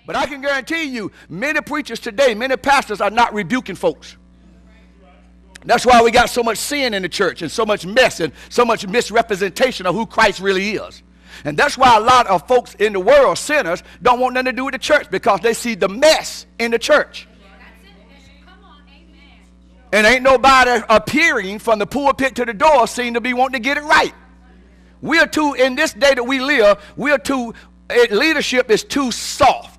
But I can guarantee you, many preachers today, many pastors are not rebuking folks. That's why we got so much sin in the church and so much mess and so much misrepresentation of who Christ really is. And that's why a lot of folks in the world, sinners, don't want nothing to do with the church because they see the mess in the church. And ain't nobody appearing from the pulpit to the door seem to be wanting to get it right. We are too, in this day that we live, leadership is too soft.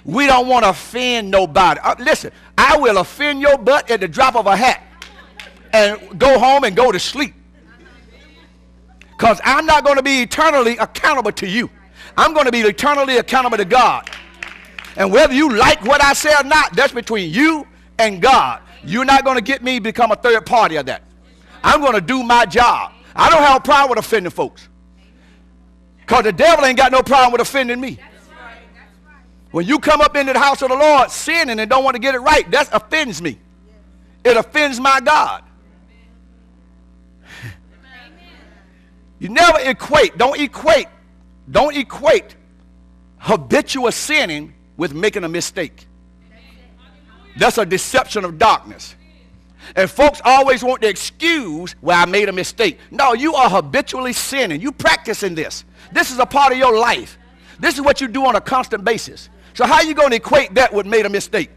We don't want to offend nobody. Listen, I will offend your butt at the drop of a hat and go home and go to sleep. Because I'm not going to be eternally accountable to you. I'm going to be eternally accountable to God. And whether you like what I say or not, that's between you and God. You're not going to get me to become a third party of that. I'm going to do my job. I don't have a problem with offending folks. Because the devil ain't got no problem with offending me. When you come up into the house of the Lord sinning and don't want to get it right, that offends me. It offends my God. You never don't equate habitual sinning with making a mistake. That's a deception of darkness. And folks always want to excuse, well, I made a mistake. No, you are habitually sinning. You practicing this. This is a part of your life. This is what you do on a constant basis. So how are you going to equate that with made a mistake?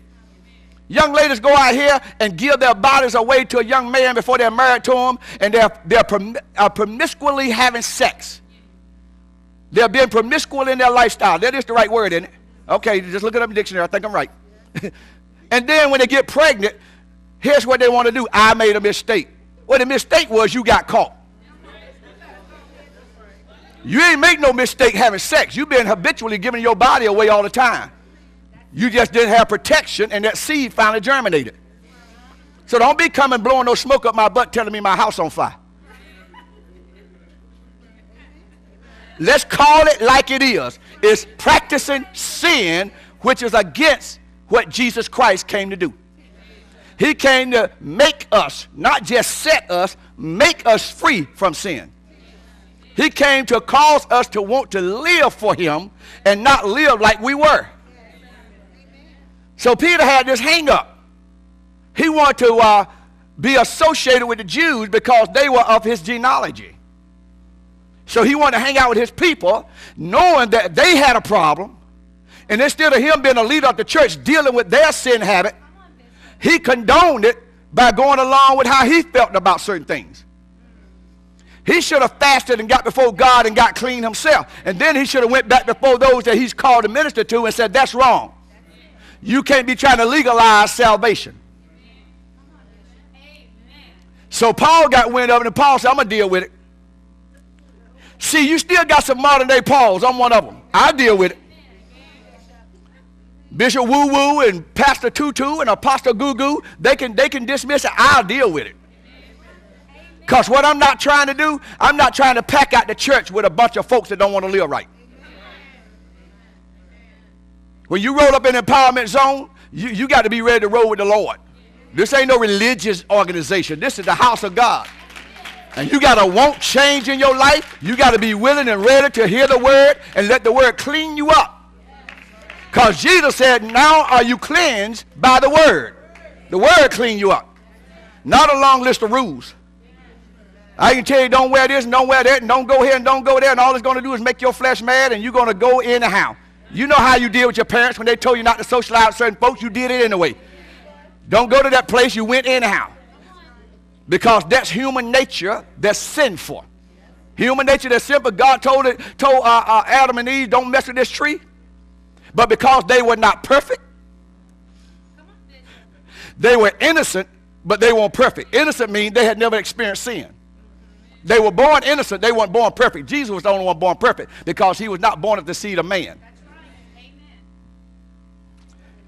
Young ladies go out here and give their bodies away to a young man before they're married to him, and they're promiscuously having sex. They're being promiscuous in their lifestyle. That is the right word, isn't it? Okay, just look it up in the dictionary. I think I'm right. And then when they get pregnant, here's what they want to do. I made a mistake. Well, the mistake was you got caught. You ain't make no mistake having sex. You've been habitually giving your body away all the time. You just didn't have protection, and that seed finally germinated. So don't be coming blowing no smoke up my butt telling me my house on fire. Let's call it like it is. It's practicing sin, which is against what Jesus Christ came to do. He came to make us, not just set us, make us free from sin. He came to cause us to want to live for him and not live like we were. So Peter had this hang up. He wanted to be associated with the Jews because they were of his genealogy. So he wanted to hang out with his people, knowing that they had a problem. And instead of him being a leader of the church dealing with their sin habit, he condoned it by going along with how he felt about certain things. He should have fasted and got before God and got clean himself. And then he should have went back before those that he's called to minister to and said, that's wrong. You can't be trying to legalize salvation. So Paul got wind of it, and Paul said, I'm going to deal with it. See, you still got some modern day Pauls. I'm one of them. I deal with it. Bishop Woo Woo and Pastor Tutu and Apostle Goo Goo, they can dismiss it. I'll deal with it. Because what I'm not trying to do, I'm not trying to pack out the church with a bunch of folks that don't want to live right. When you roll up in the empowerment zone, you got to be ready to roll with the Lord. This ain't no religious organization. This is the house of God. And you got to want change in your life. You got to be willing and ready to hear the word and let the word clean you up. Because Jesus said, now are you cleansed by the word. The word clean you up. Not a long list of rules. I can tell you don't wear this and don't wear that and don't go here and don't go there, and all it's going to do is make your flesh mad, and you're going to go anyhow. You know how you deal with your parents when they told you not to socialize with certain folks. You did it anyway. Don't go to that place. You went anyhow. Because that's human nature that's sinful. Human nature that's sinful. God told Adam and Eve, don't mess with this tree. But because they were not perfect, they were innocent, but they weren't perfect. Innocent means they had never experienced sin. They were born innocent. They weren't born perfect. Jesus was the only one born perfect because he was not born of the seed of man. That's right. Amen.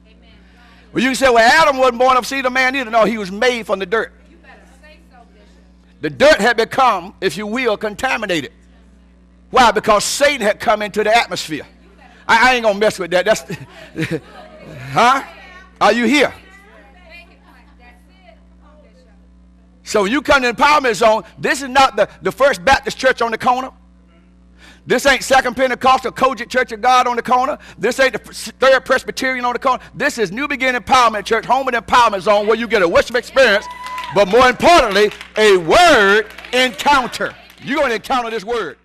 Amen. Well, you can say, well, Adam wasn't born of the seed of man either. No, he was made from the dirt. You better say so, Bishop. The dirt had become, if you will, contaminated. Why? Because Satan had come into the atmosphere. I ain't going to mess with that. That's, huh? Are you here? So when you come to the empowerment zone, this is not the First Baptist Church on the corner. This ain't Second Pentecostal Cogent Church of God on the corner. This ain't the Third Presbyterian on the corner. This is New Beginning Empowerment Church, home of the empowerment zone, where you get a worship experience, but more importantly, a word encounter. You're going to encounter this word.